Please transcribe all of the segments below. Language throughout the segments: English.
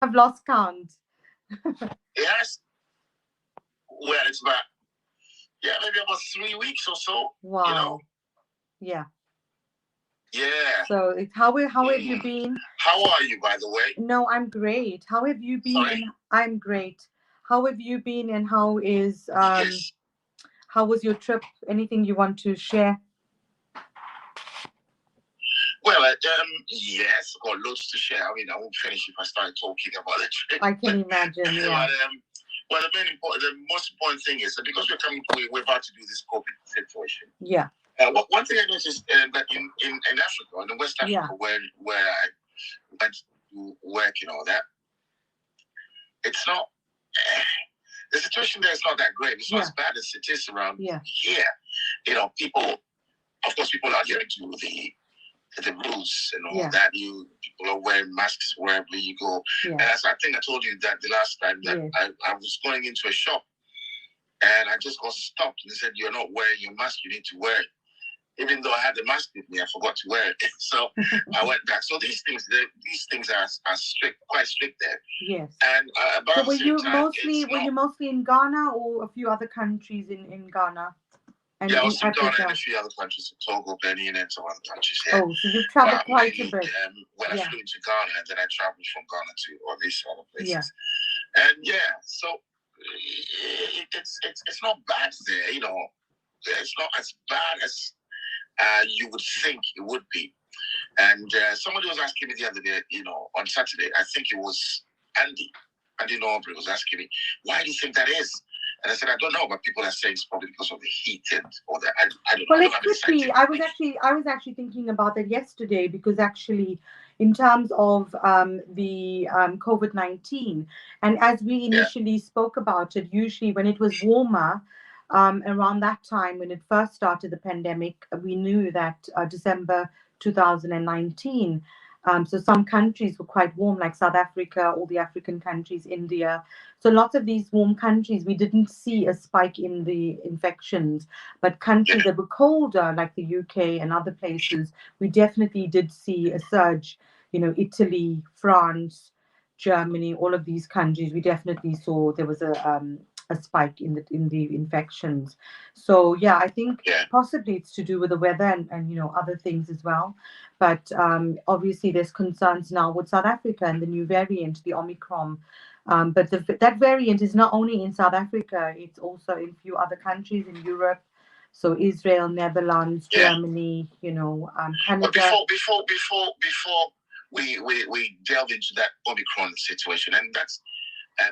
I've lost count. Yes. Well, it's about, maybe about 3 weeks or so. Wow. You know? Yeah. Yeah. So how have you been? How are you, by the way? No, I'm great. How have you been? Sorry? And I'm great. How have you been? And Yes. how was your trip? Anything you want to share? Well, yes, I've got loads to share. I mean, I won't finish if I start talking about the trip. I can imagine. Yeah. But, the most important thing is that because we're about to do this COVID situation. Yeah. One thing I noticed that in Africa, in West Africa, where I went to work and all that, it's not. The situation there is not that great. It's not as bad as it is around here. You know, people are adhering to the rules and all that. People are wearing masks wherever you go. And as I think I told you that the last time that I was going into a shop and I just got stopped and they said, "You're not wearing your mask. You need to wear it." Even though I had the mask with me, I forgot to wear it. So I went back. So these things are strict, quite strict there. Yes. And so were you mostly in Ghana or a few other countries in Ghana? And I was in Ghana and a few other countries, Togo, Benin, and some other countries. Yeah. Oh, so you've traveled quite a bit. When I flew into Ghana, and then I traveled from Ghana to all these other places. Yeah. And so it's not bad there, you know. It's not as bad as you would think it would be. And somebody was asking me the other day, you know, on Saturday, I think it was Andy Norbury was asking me, why do you think that is? And I said, I don't know, but people are saying it's probably because of the heat and all that. I don't know. Well, it could be. I was actually thinking about that yesterday because actually, in terms of the COVID-19, and as we initially spoke about it, usually when it was warmer, around that time when it first started the pandemic, we knew that December 2019. So some countries were quite warm, like South Africa, all the African countries, India. So lots of these warm countries, we didn't see a spike in the infections. But countries that were colder, like the UK and other places, we definitely did see a surge. You know, Italy, France, Germany, all of these countries, we definitely saw there was a spike in the infections. So yeah, I think possibly it's to do with the weather and you know other things as well. But obviously there's concerns now with South Africa and the new variant, the Omicron. But that variant is not only in South Africa; it's also in a few other countries in Europe. So Israel, Netherlands, Germany, you know, Canada. But before we delve into that Omicron situation, and that's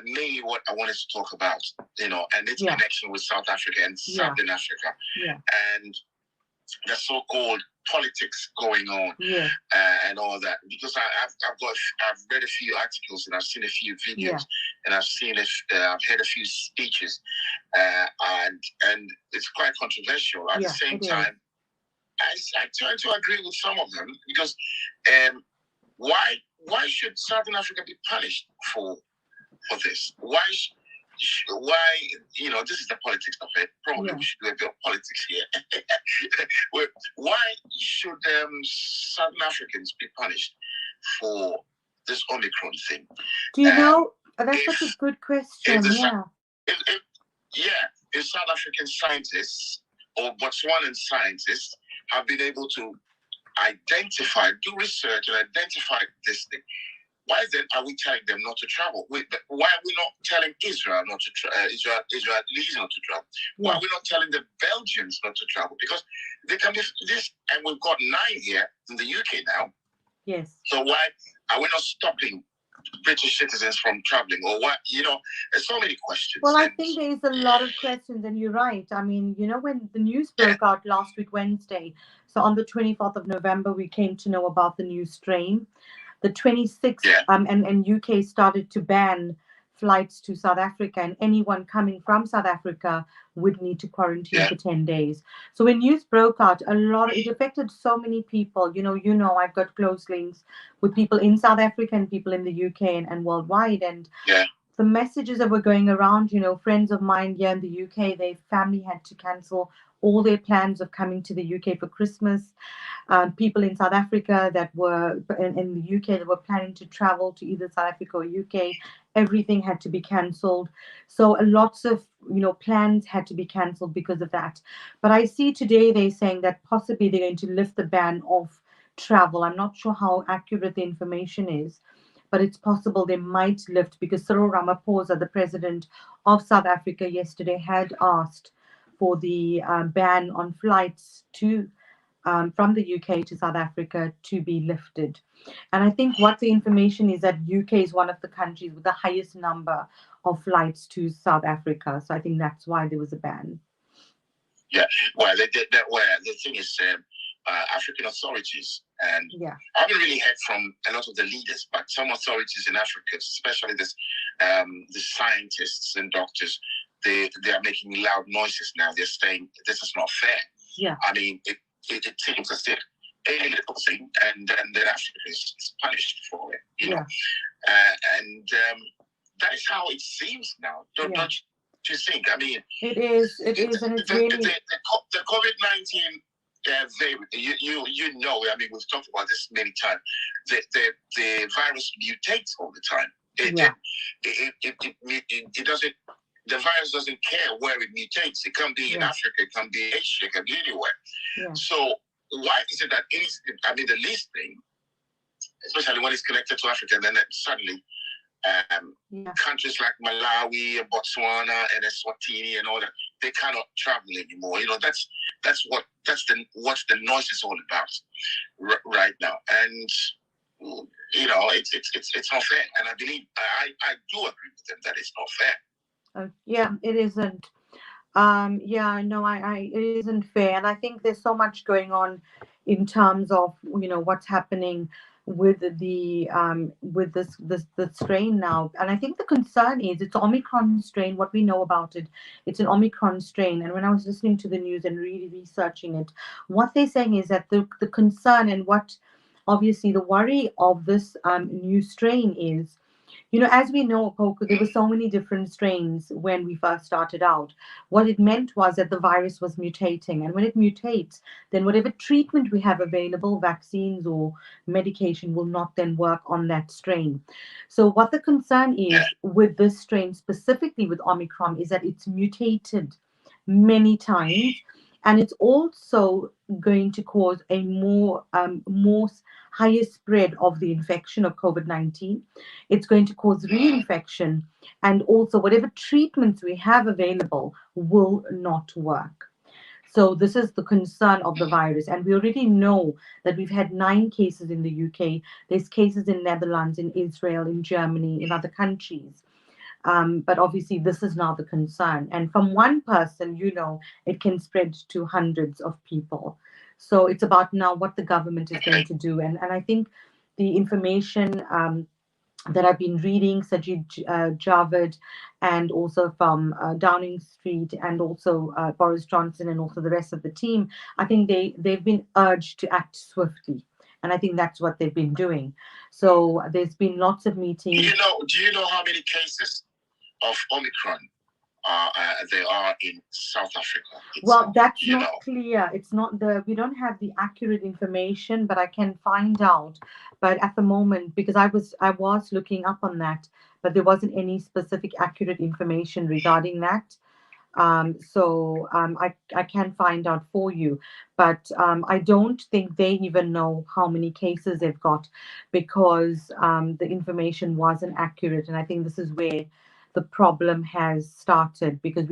mainly what I wanted to talk about, you know, and its connection with South Africa and Southern Africa, and the so-called politics going on, and all that. Because I've read a few articles and I've seen a few videos, and I've heard a few speeches, and it's quite controversial. At the same time, I tend to agree with some of them because why should Southern Africa be punished for this? Why, you know, this is the politics of it. Probably we should do a bit of politics here. Why should Southern Africans be punished for this Omicron thing? Do you know? That's such a good question. If South African scientists or Botswanan scientists have been able to do research and identify this thing, why then are we telling them not to travel? Why are we not telling Israel not to Israelis not to travel? Why are we not telling the Belgians not to travel? Because they can be this, and we've got 9 here in the UK now. Yes. So why are we not stopping British citizens from traveling? Or what? You know, there's so many questions. Well, I think there is a lot of questions, and you're right. I mean, you know, when the news broke out last week, Wednesday, so on the 24th of November, we came to know about the new strain. The 26th, and UK started to ban flights to South Africa, and anyone coming from South Africa would need to quarantine for 10 days. So when news broke out, it affected so many people. You know, I've got close links with people in South Africa and people in the UK and worldwide. And the messages that were going around, you know, friends of mine here in the UK, their family had to cancel all their plans of coming to the UK for Christmas. People in South Africa that were in the UK that were planning to travel to either South Africa or UK, everything had to be cancelled. So lots of plans had to be cancelled because of that. But I see today they're saying that possibly they're going to lift the ban off travel. I'm not sure how accurate the information is, but it's possible they might lift, because Cyril Ramaphosa, the president of South Africa, yesterday had asked for the ban on flights to from the UK to South Africa to be lifted. And I think what the information is that UK is one of the countries with the highest number of flights to South Africa. So I think that's why there was a ban. Yeah, well, the thing is, African authorities, and I haven't really heard from a lot of the leaders, but some authorities in Africa, especially the scientists and doctors, they are making loud noises now. They're saying this is not fair. Yeah, I mean, it seems as if a little thing, and then Africa is punished for it. You know, and that is how it seems now. Don't you think? I mean, it is, and it's really the COVID-19. You know, I mean, we've talked about this many times. The virus mutates all the time. It doesn't. The virus doesn't care where it mutates. It can be in Africa, it can be Asia, it can be anywhere. Yeah. So why is it that the least thing, especially when it's connected to Africa, and then suddenly countries like Malawi and Botswana and Eswatini and all that, they cannot travel anymore. You know, that's what the noise is all about right now. And you know, it's not fair. And I believe I do agree with them that it's not fair. Yeah, it isn't. It isn't fair, and I think there's so much going on in terms of what's happening with the with this strain now. And I think the concern is it's Omicron strain. What we know about it, it's an Omicron strain. And when I was listening to the news and really researching it, what they're saying is that the concern and what obviously the worry of this new strain is, as we know, Opoku, there were so many different strains when we first started out. What it meant was that the virus was mutating. And when it mutates, then whatever treatment we have available, vaccines or medication, will not then work on that strain. So what the concern is with this strain, specifically with Omicron, is that it's mutated many times. And it's also going to cause a more higher spread of the infection of COVID-19. It's going to cause reinfection, and also whatever treatments we have available will not work. So this is the concern of the virus. And we already know that we've had 9 cases in the UK. There's cases in Netherlands, in Israel, in Germany, in other countries. But obviously, this is now the concern. And from one person, it can spread to hundreds of people. So it's about now what the government is going to do. And I think the information that I've been reading, Sajid Javid, and also from Downing Street, and also Boris Johnson, and also the rest of the team, I think they've been urged to act swiftly. And I think that's what they've been doing. So there's been lots of meetings. Do you know how many cases of Omicron there are in South Africa? Well, that's not clear. It's not we don't have the accurate information, but I can find out. But at the moment, because I was looking up on that, but there wasn't any specific accurate information regarding that. I can find out for you, but I don't think they even know how many cases they've got, because the information wasn't accurate. And I think this is where the problem has started, because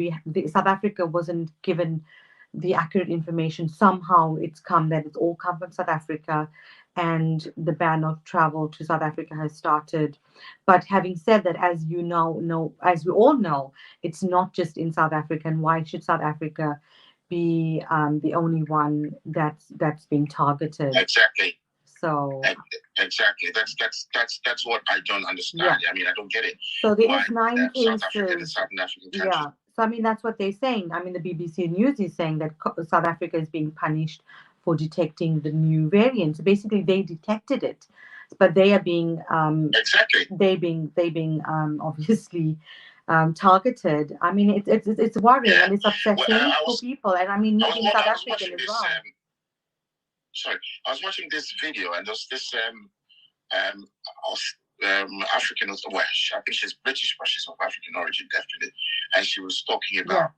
South Africa wasn't given the accurate information. Somehow it's come that it's all come from South Africa, and the ban of travel to South Africa has started. But having said that, as you know, as we all know, it's not just in South Africa. And why should South Africa be the only one that's being targeted? Exactly. So exactly, that's what I don't understand. I mean, I don't get it. So there is 9 cases. South African country. Yeah. So I mean, that's what they're saying. I mean, the BBC News is saying that South Africa is being punished for detecting the new variant. So basically, they detected it, but they are being exactly. They being obviously targeted. I mean, it's worrying and it's upsetting for people. And I mean, me being South African as well. Sorry, I was watching this video, and there's this African, well, I think she's British, but she's of African origin, definitely. And she was talking about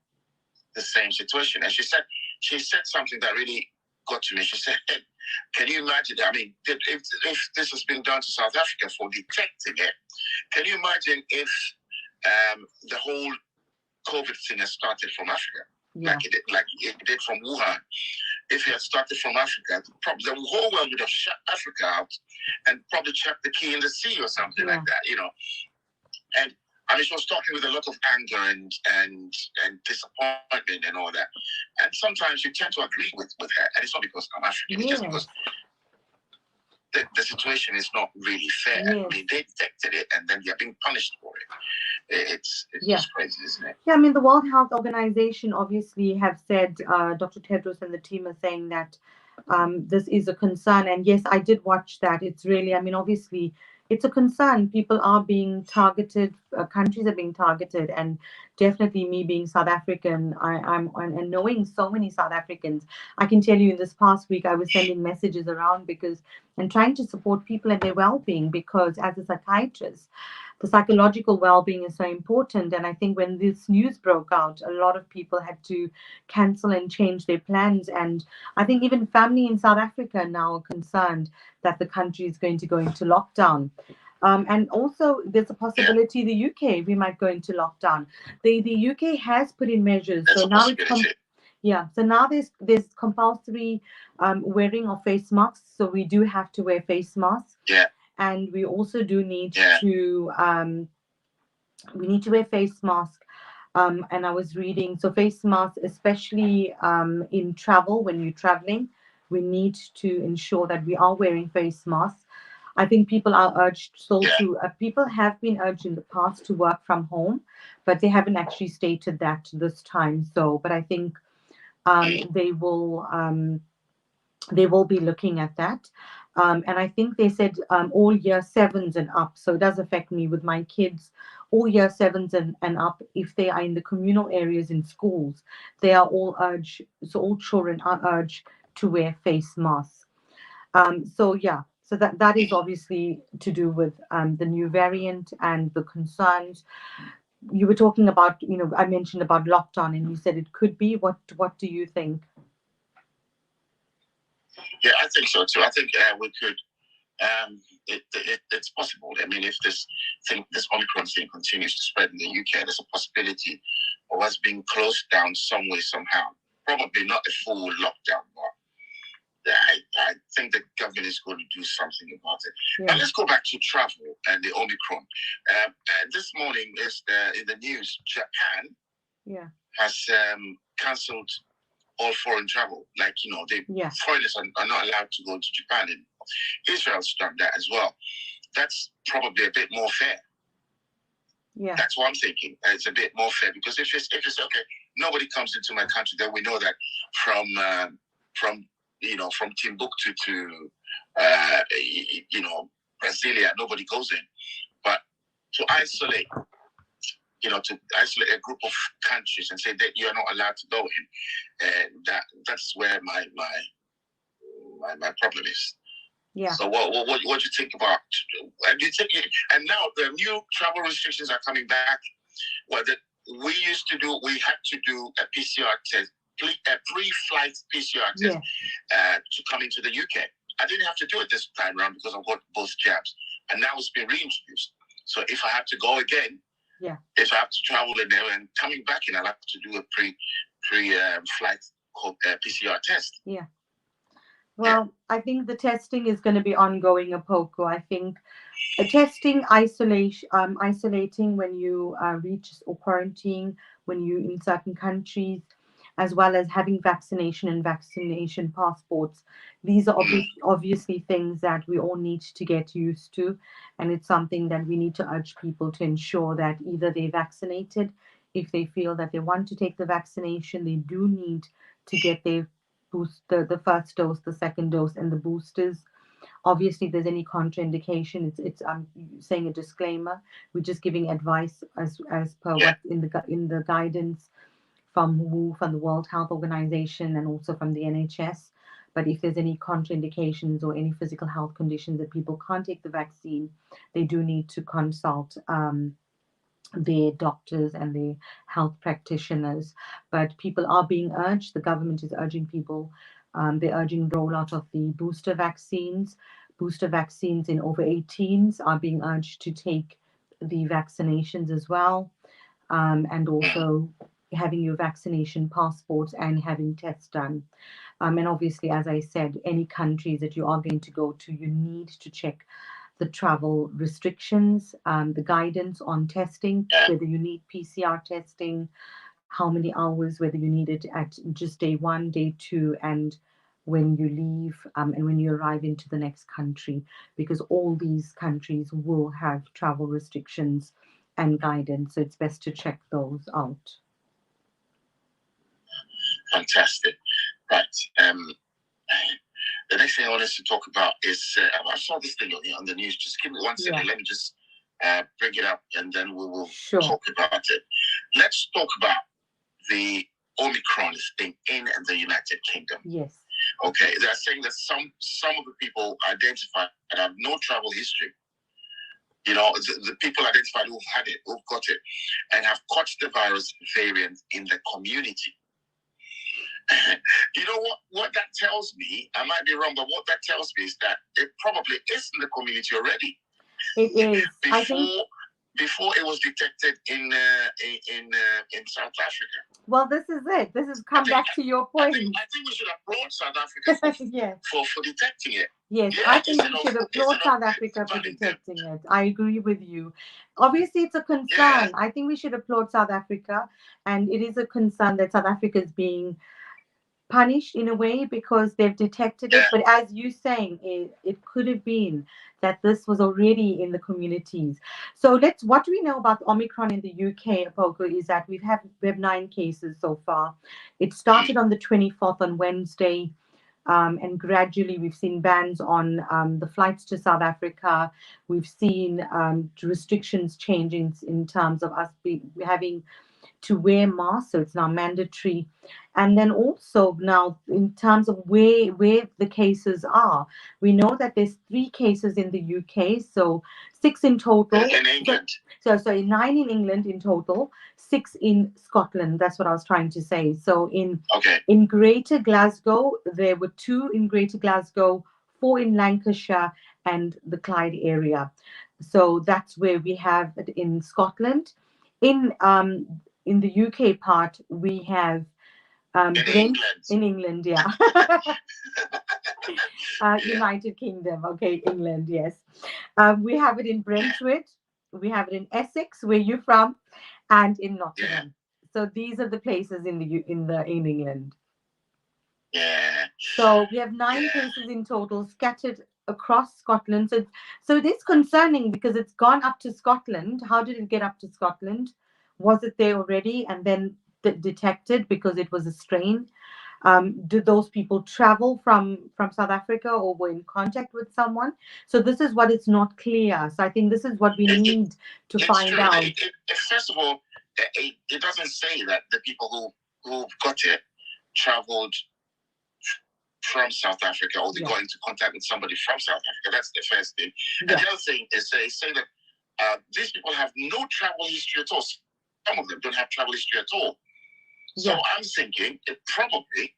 the same situation. And she said something that really got to me. She said, can you imagine? I mean, if this has been done to South Africa for detecting it, can you imagine if the whole COVID thing has started from Africa? Like it did from Wuhan. If it had started from Africa, probably the whole world would have shut Africa out and probably chucked the key in the sea or something like that, you know. And I mean, she was talking with a lot of anger and disappointment and all that. And sometimes you tend to agree with her, and it's not because I'm African, it's just because the situation is not really fair. I mean, they detected it, and then they're being punished for it. It's just crazy, isn't it? Yeah, I mean, the World Health Organization obviously have said, Dr. Tedros and the team are saying that this is a concern. And yes, I did watch that. It's really, I mean, obviously, it's a concern. People are being targeted, countries are being targeted, and definitely me being South African, and knowing so many South Africans, I can tell you in this past week, I was sending messages around and trying to support people and their well-being, because as a psychiatrist, the psychological well-being is so important. And I think when this news broke out, a lot of people had to cancel and change their plans. And I think even family in South Africa now are concerned that the country is going to go into lockdown. And also, there's a possibility the UK, we might go into lockdown. The UK has put in measures. So now so now there's compulsory wearing of face masks. So we do have to wear face masks. And we also do need to wear face mask. And I was reading, so face masks, especially in travel, when you're traveling, we need to ensure that we are wearing face masks. I think people are urged people have been urged in the past to work from home, but they haven't actually stated that this time. So, but I think they will be looking at that. And I think they said all year sevens and up. So it does affect me with my kids. All year sevens and up, if they are in the communal areas in schools, they are all urged. So all children are urged to wear face masks. So that is obviously to do with the new variant and the concerns. You were talking about, I mentioned about lockdown, and you said it could be. What do you think? Yeah, I think so too. I think we could. It's possible. I mean, if this Omicron thing continues to spread in the UK, there's a possibility of us being closed down some way, somehow. Probably not a full lockdown, but I think the government is going to do something about it. Now let's go back to travel and the Omicron. This morning is in the news. Japan has cancelled all foreign travel. Like, foreigners are not allowed to go to Japan anymore. Israel's done that as well. That's probably a bit more fair. That's what I'm thinking. It's a bit more fair, because if it's okay, nobody comes into my country, then we know that from Timbuktu to Brasilia, nobody goes in. But to isolate a group of countries and say that you're not allowed to go in, and that's where my problem is. So what do you think about? And now the new travel restrictions are coming back. Well, we had to do a PCR test, a pre-flight PCR test to come into the UK. I didn't have to do it this time around because I've got both jabs, and now it's been reintroduced. So if I have to go again, if I have to travel in there and coming back in, I'll have to do a pre-flight PCR test. Well, I think the testing is going to be ongoing, Opoku. I think testing, isolating when you reach or quarantine when you in certain countries, as well as having vaccination and vaccination passports. These are obviously things that we all need to get used to. And it's something that we need to urge people to ensure that either they're vaccinated. If they feel that they want to take the vaccination, they do need to get their the first dose, the second dose, and the boosters. Obviously, if there's any contraindication, it's saying a disclaimer. We're just giving advice as per what in the guidance from WHO, from the World Health Organization, and also from the NHS. But if there's any contraindications or any physical health conditions that people can't take the vaccine, they do need to consult their doctors and their health practitioners. But people are being urged, the government is urging people, they're urging rollout of the booster vaccines. Booster vaccines in over 18s are being urged to take the vaccinations as well, and also having your vaccination passports and having tests done. And obviously, as I said, any countries that you are going to go to, you need to check the travel restrictions, the guidance on testing, whether you need PCR testing, how many hours, whether you need it at just day 1, day 2, and when you leave, and when you arrive into the next country, because all these countries will have travel restrictions and guidance. So it's best to check those out. Fantastic. Right. The next thing I wanted to talk about is I saw this thing on the news. Just give me 1 second. Let me just bring it up, and then we will talk about it. Let's talk about the Omicron thing in the United Kingdom. Yes. Okay. They're saying that some of the people identified that have no travel history. You know, the people identified who've had it, who've got it, and have caught the virus variant in the community. You know what that tells me? I might be wrong, but what that tells me is that it probably is in the community already. It is. Before it was detected in South Africa. Well, this is it. This has come back to your point. I think we should applaud South Africa for detecting it. Yes, I think we should applaud South Africa for detecting it. I agree with you. Obviously, it's a concern. Yeah. I think we should applaud South Africa, and it is a concern that South Africa is being punished in a way because they've detected it. But as you're saying, it could have been that this was already in the communities. So what we know about Omicron in the UK, Opoku, is that we have 9 cases so far. It started on the 24th on Wednesday. And gradually we've seen bans on the flights to South Africa. We've seen restrictions changing in terms of us having to wear masks, so it's now mandatory. And then also now in terms of where the cases are, we know that there's 3 cases in the UK, so 6 in total. In England. So 9 in England in total, 6 in Scotland. That's what I was trying to say. So in Greater Glasgow, there were 2 in Greater Glasgow, 4 in Lancashire and the Clyde area. So that's where we have it in Scotland. In the UK part, we have in England, yeah. United Kingdom, okay, England, yes. We have it in Brentwood, we have it in Essex, where you're from, and in Nottingham. So these are the places in England. Yeah. So we have 9 cases in total scattered across Scotland. So it is concerning because it's gone up to Scotland. How did it get up to Scotland? Was it there already and then detected because it was a strain? Did those people travel from South Africa or were in contact with someone? So this is what is not clear. So I think this is what we need to find out. First of all, it doesn't say that the people who got it traveled from South Africa or they got into contact with somebody from South Africa. That's the first thing. And the other thing is say that these people have no travel history at all. Some of them don't have travel history at all. So I'm thinking it probably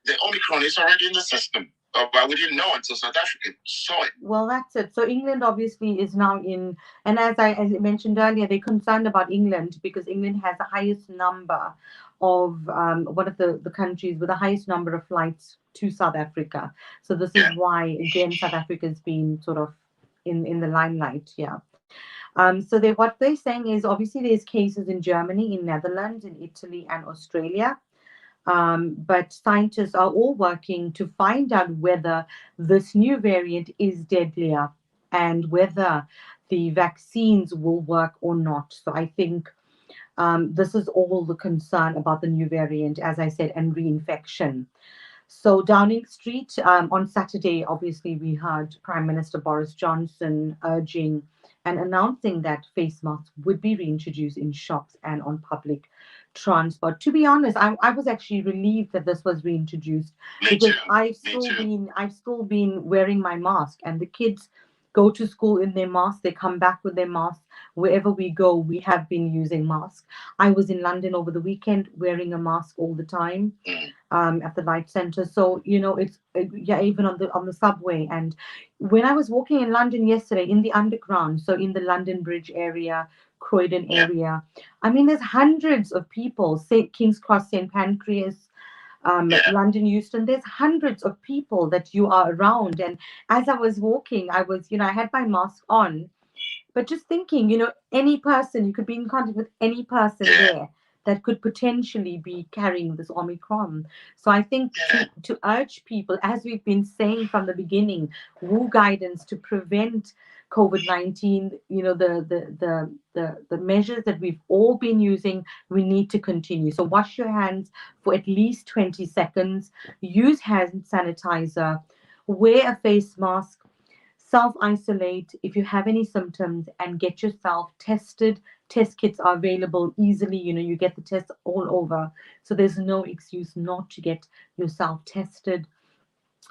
the Omicron is already in the system. But we didn't know until South Africa saw it. Well, that's it. So England obviously is now in, and as I mentioned earlier, they're concerned about England because England has the highest number of one of the countries with the highest number of flights to South Africa. So this is why, again, South Africa has been sort of in the limelight. So what they're saying is obviously there's cases in Germany, in Netherlands, in Italy, and Australia. But scientists are all working to find out whether this new variant is deadlier and whether the vaccines will work or not. So I think this is all the concern about the new variant, as I said, and reinfection. So Downing Street, on Saturday, obviously, we heard Prime Minister Boris Johnson urging and announcing that face masks would be reintroduced in shops and on public transport. To be honest, I was actually relieved that this was reintroduced because I've still been wearing my mask, and the kids go to school in their masks, they come back with their masks. Wherever we go, we have been using masks. I was in London over the weekend wearing a mask all the time at the Light Centre. So it's yeah, even on the subway. And when I was walking in London yesterday, in the underground, so in the London Bridge area, Croydon area, I mean, there's hundreds of people. St King's Cross, St Pancras, London Euston. There's hundreds of people that you are around. And as I was walking, I was, I had my mask on, but just thinking, any person, you could be in contact with any person there that could potentially be carrying this Omicron. So I think to urge people, as we've been saying from the beginning, WHO guidance to prevent COVID-19, the measures that we've all been using, we need to continue. So wash your hands for at least 20 seconds, use hand sanitizer, wear a face mask, self-isolate if you have any symptoms, and get yourself tested. Test kits are available easily. You get the tests all over. So there's no excuse not to get yourself tested.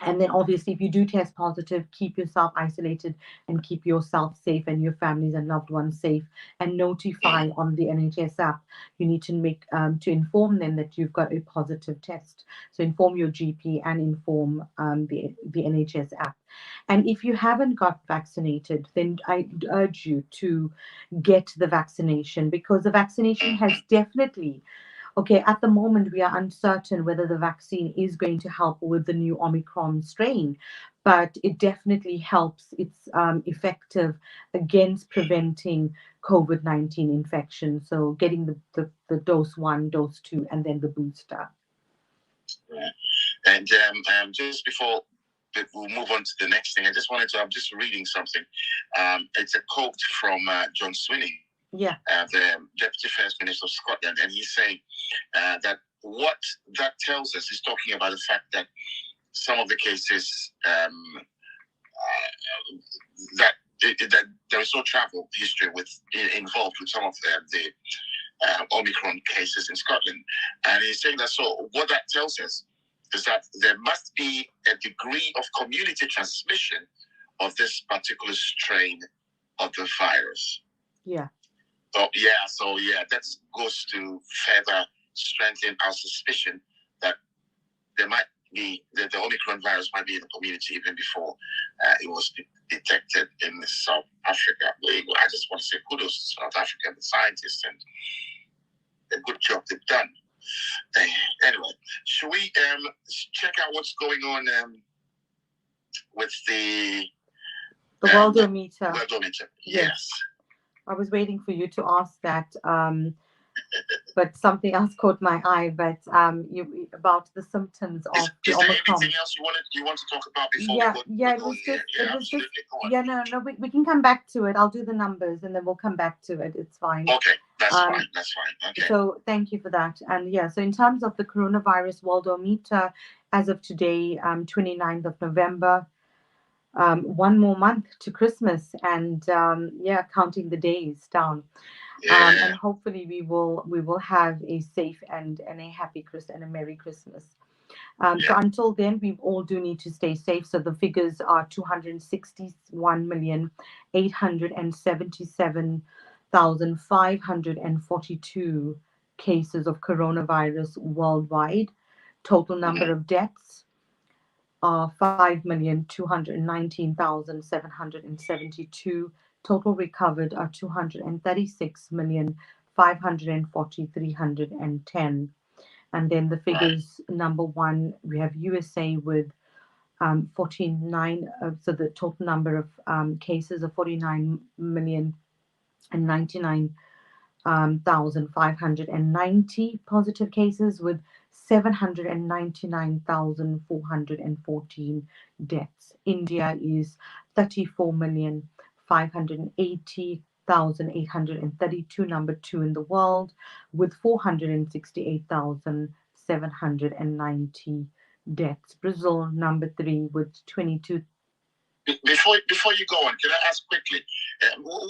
And then obviously, if you do test positive, keep yourself isolated and keep yourself safe and your families and loved ones safe, and notify on the NHS app. You need to make to inform them that you've got a positive test. So inform your GP and inform the NHS app. And if you haven't got vaccinated, then I urge you to get the vaccination, because the vaccination has definitely. Okay, at the moment, we are uncertain whether the vaccine is going to help with the new Omicron strain, but it definitely helps. It's effective against preventing COVID-19 infection. So getting the dose 1, dose 2, and then the booster. Yeah. And just before we'll move on to the next thing, I'm just reading something. It's a quote from John Swinney, the Deputy First Minister of Scotland, and he's saying that what that tells us is talking about the fact that some of the cases that there is no travel history involved with some of the Omicron cases in Scotland, and he's saying that. So what that tells us is that there must be a degree of community transmission of this particular strain of the virus. So that goes to further strengthen our suspicion that there might be the Omicron virus might be in the community even before it was detected in South Africa. I just want to say kudos to South Africa, the scientists, and the good job they've done. Anyway, should we check out what's going on with the Worldometer? Worldometer, yes. I was waiting for you to ask that, but something else caught my eye. But you about the symptoms of the Omicron. Is there anything else you want to talk about before we go? It was just no. We can come back to it. I'll do the numbers and then we'll come back to it. It's fine. Okay, that's fine. Okay. So thank you for that. And so in terms of the coronavirus Worldometer, as of today, 29th of November. One more month to Christmas, and counting the days down. And hopefully we will have a safe and a happy Christmas and a Merry Christmas. So until then, we all do need to stay safe. So the figures are 261,877,542 cases of coronavirus worldwide. Total number of deaths are 5,219,772. Total recovered are 236,540,310. And then the figures, number one, we have USA with 49. So the total number of cases are 49,099,590 positive cases, with 799,414 deaths. India is 34,580,832, number 2 in the world, with 468,790 deaths. Brazil number 3 with 22. Before you go on, can I ask quickly,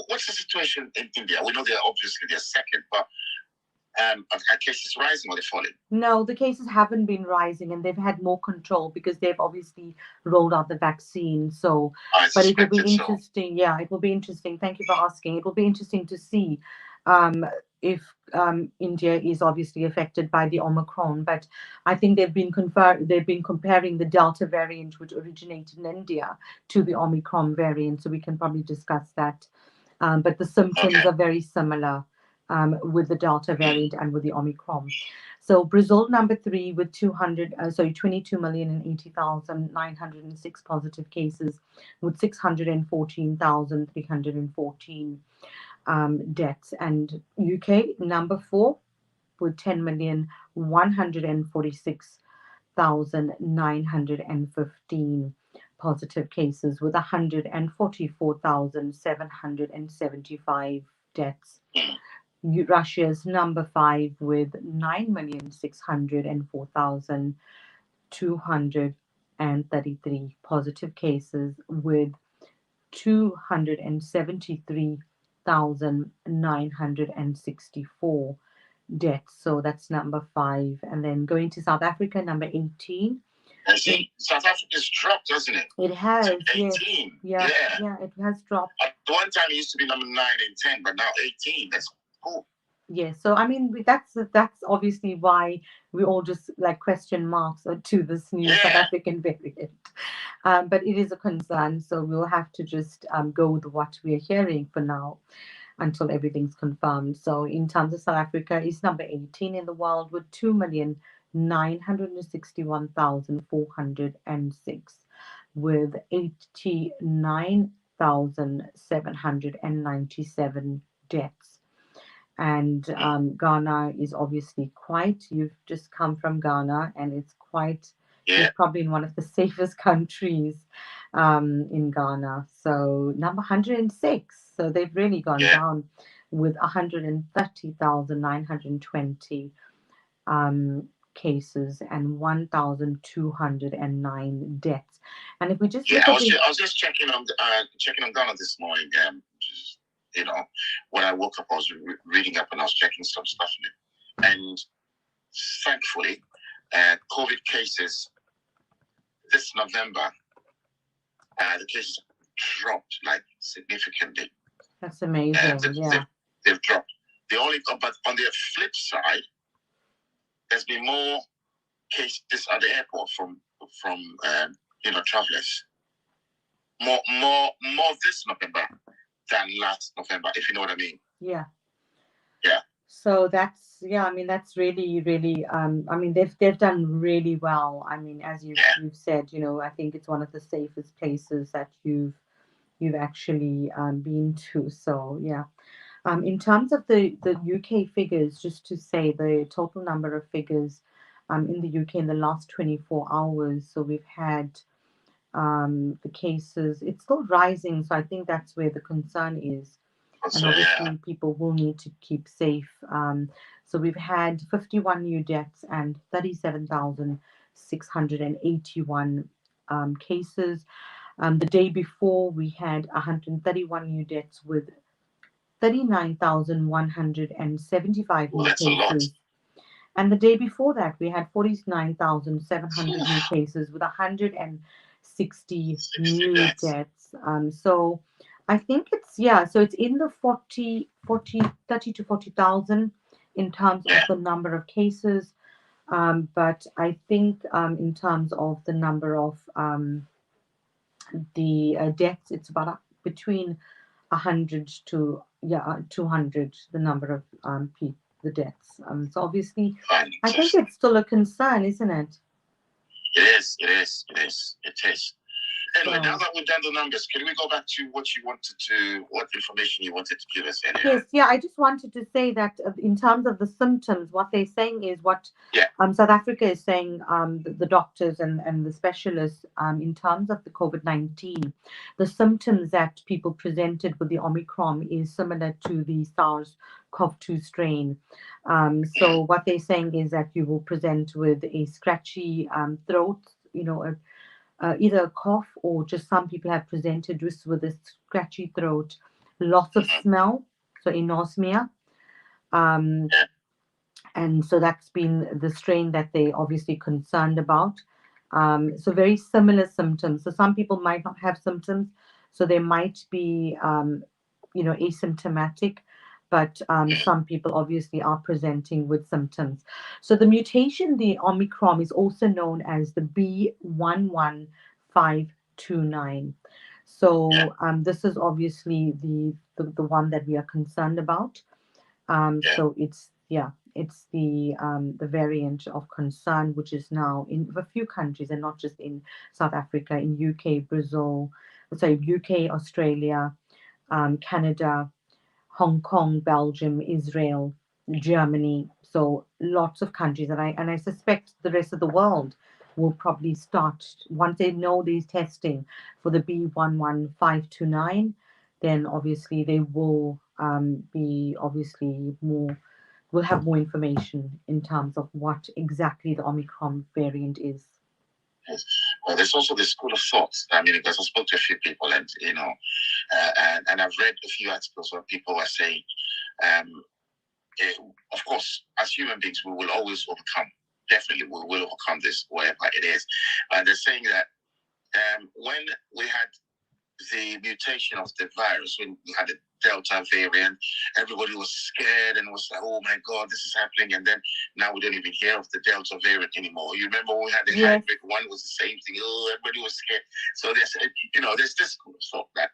what's the situation in India? We know they're second, but are cases rising or they're falling? No, the cases haven't been rising, and they've had more control because they've obviously rolled out the vaccine. So, but it will be interesting. So. Yeah, it will be interesting. Thank you for asking. It will be interesting to see if India is obviously affected by the Omicron. But I think they've been comparing the Delta variant, which originated in India, to the Omicron variant. So we can probably discuss that. But the symptoms are very similar. With the Delta variant and with the Omicron. So Brazil number 3 with 22,080,906 positive cases with 614,314 deaths. And UK number 4 with 10,146,915 positive cases with 144,775 deaths. Russia's number 5 with 9,604,233 positive cases with 273,964 deaths. So that's number 5. And then going to South Africa, number 18. I see. South Africa's dropped, hasn't it? It has. 18. Yes. Yeah, it has dropped. At one time, it used to be number 9 and 10, but now 18. That's cool. Yes, so I mean that's obviously why we all just like question marks to this new South African variant, but it is a concern. So we'll have to just go with what we are hearing for now until everything's confirmed. So in terms of South Africa, it's number 18 in the world with 2,961,406 with 89,797 deaths. And Ghana is obviously you've just come from Ghana, and it's probably in one of the safest countries in Ghana. So number 106. So they've really gone down with 130,920 cases and 1,209 deaths. And if we just I was just checking on Ghana this morning. When I woke up, I was reading up and I was checking some stuff in it. And thankfully, COVID cases this November, the cases dropped like significantly. That's amazing. They've dropped. But on the flip side, there's been more cases at the airport from travelers. More this November than last November, if you know what I mean. Yeah. Yeah. So that's that's really, really they've done really well. I mean, as you've said, I think it's one of the safest places that you've actually been to. So yeah. In terms of the UK figures, just to say the total number of figures in the UK in the last 24 hours. So we've had the cases, it's still rising. So I think that's where the concern is. And obviously people will need to keep safe. So we've had 51 new deaths and 37,681 cases. The day before we had 131 new deaths with 39,175 new cases. And the day before that, we had 49,700 new cases with 160 new deaths. So I think it's, so it's in the 30 to 40,000 in terms of the number of cases. But I think in terms of the number of the deaths, it's about between 100 to 200, the number of the deaths. So obviously, I think it's still a concern, isn't it? It is. Anyway, now that we've done the numbers, can we go back to what information you wanted to give us? Anyway? Yes, yeah, I just wanted to say that in terms of the symptoms, what they're saying is what South Africa is saying, the doctors and the specialists, in terms of the COVID-19, the symptoms that people presented with the Omicron is similar to the SARS-CoV-2 strain. So what they're saying is that you will present with a scratchy throat, either a cough, or just some people have presented just with a scratchy throat, loss of smell, so anosmia. And so that's been the strain that they obviously concerned about. So very similar symptoms. So some people might not have symptoms, so they might be, asymptomatic, but some people obviously are presenting with symptoms. So the mutation, the Omicron, is also known as the B11529. So this is obviously the one that we are concerned about. So it's the variant of concern, which is now in a few countries, and not just in South Africa, in UK, Australia, Canada, Hong Kong, Belgium, Israel, Germany. So lots of countries, and I suspect the rest of the world will probably start once they know these testing for the B11529. Then obviously they will be obviously more. We'll have more information in terms of what exactly the Omicron variant is. Yes. Well, there's also the school of thought. I mean, because I spoke to a few people, and and I've read a few articles where people are saying, of course, as human beings, we will always overcome. Definitely, we will overcome this, wherever it is. And they're saying that when we had the mutation of the virus, when we had the Delta variant, everybody was scared and was like, oh my God, this is happening. And then now we don't even hear of the Delta variant anymore. You remember when we had the hybrid one, was the same thing. Oh, everybody was scared. So there's this kind of thought that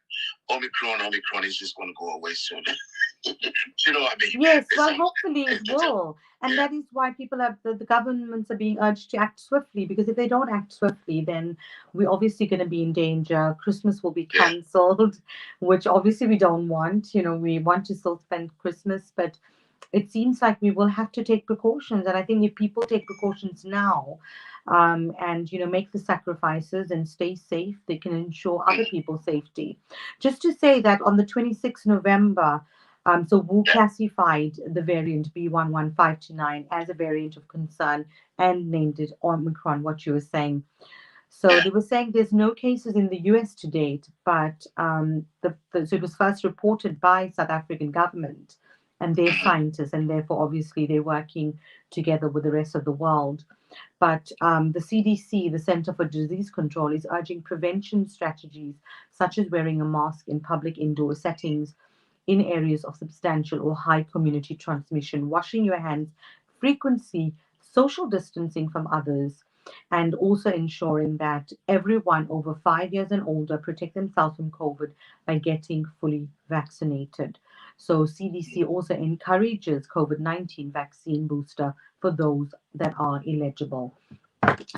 Omicron is just going to go away soon. You know what I mean? Yes, well, hopefully it will. And that is why people the governments are being urged to act swiftly, because if they don't act swiftly, then we're obviously going to be in danger. Christmas will be cancelled, which obviously we don't want. We want to still spend Christmas, but it seems like we will have to take precautions. And I think if people take precautions now, and make the sacrifices and stay safe, they can ensure other people's safety. Just to say that on the 26th November, so Wu classified the variant B11529 as a variant of concern and named it Omicron, what you were saying. So they were saying there's no cases in the US to date, but so it was first reported by South African government and their scientists, and therefore obviously they're working together with the rest of the world. But the CDC, the Center for Disease Control, is urging prevention strategies such as wearing a mask in public indoor settings, in areas of substantial or high community transmission, washing your hands frequently, social distancing from others, and also ensuring that everyone over 5 years and older protect themselves from COVID by getting fully vaccinated. So CDC also encourages COVID-19 vaccine booster for those that are eligible.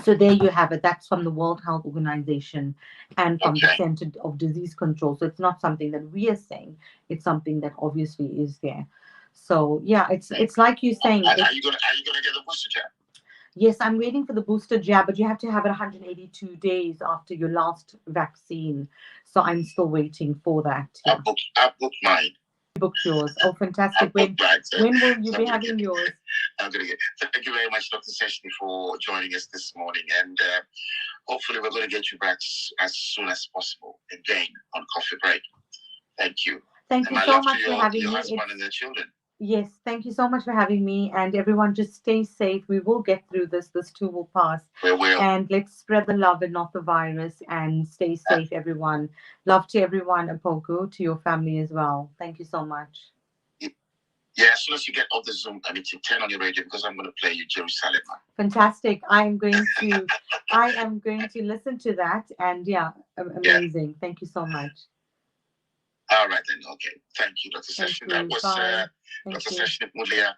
So there you have it. That's from the World Health Organization and from the Center of Disease Control. So it's not something that we are saying. It's something that obviously is there. So yeah, it's like you're saying. Are you gonna get the booster jab? Yes, I'm waiting for the booster jab, but you have to have it 182 days after your last vaccine. So I'm still waiting for that. Yeah. I booked mine. Booked yours. Oh, fantastic. When will you be having yours? I'm going to get. Thank you very much, Dr. Seshni, for joining us this morning. And hopefully we're going to get you back as soon as possible again on Coffee Break. Thank you. Thank you so much for having me. Your husband and the children. Yes, thank you so much for having me. And everyone, just stay safe. We will get through this. This too will pass. We will. And let's spread the love and not the virus. And stay safe, everyone. Love to everyone, Opoku, to your family as well. Thank you so much. Yeah, as soon as you get off the Zoom, I need to turn on your radio because I'm going to play you Jerusalem. Fantastic. I am going to listen to that. And amazing. Yeah. Thank you so much. All right then. Okay. Thank you, Dr. Seshni. That was Dr. Seshni Moodliar.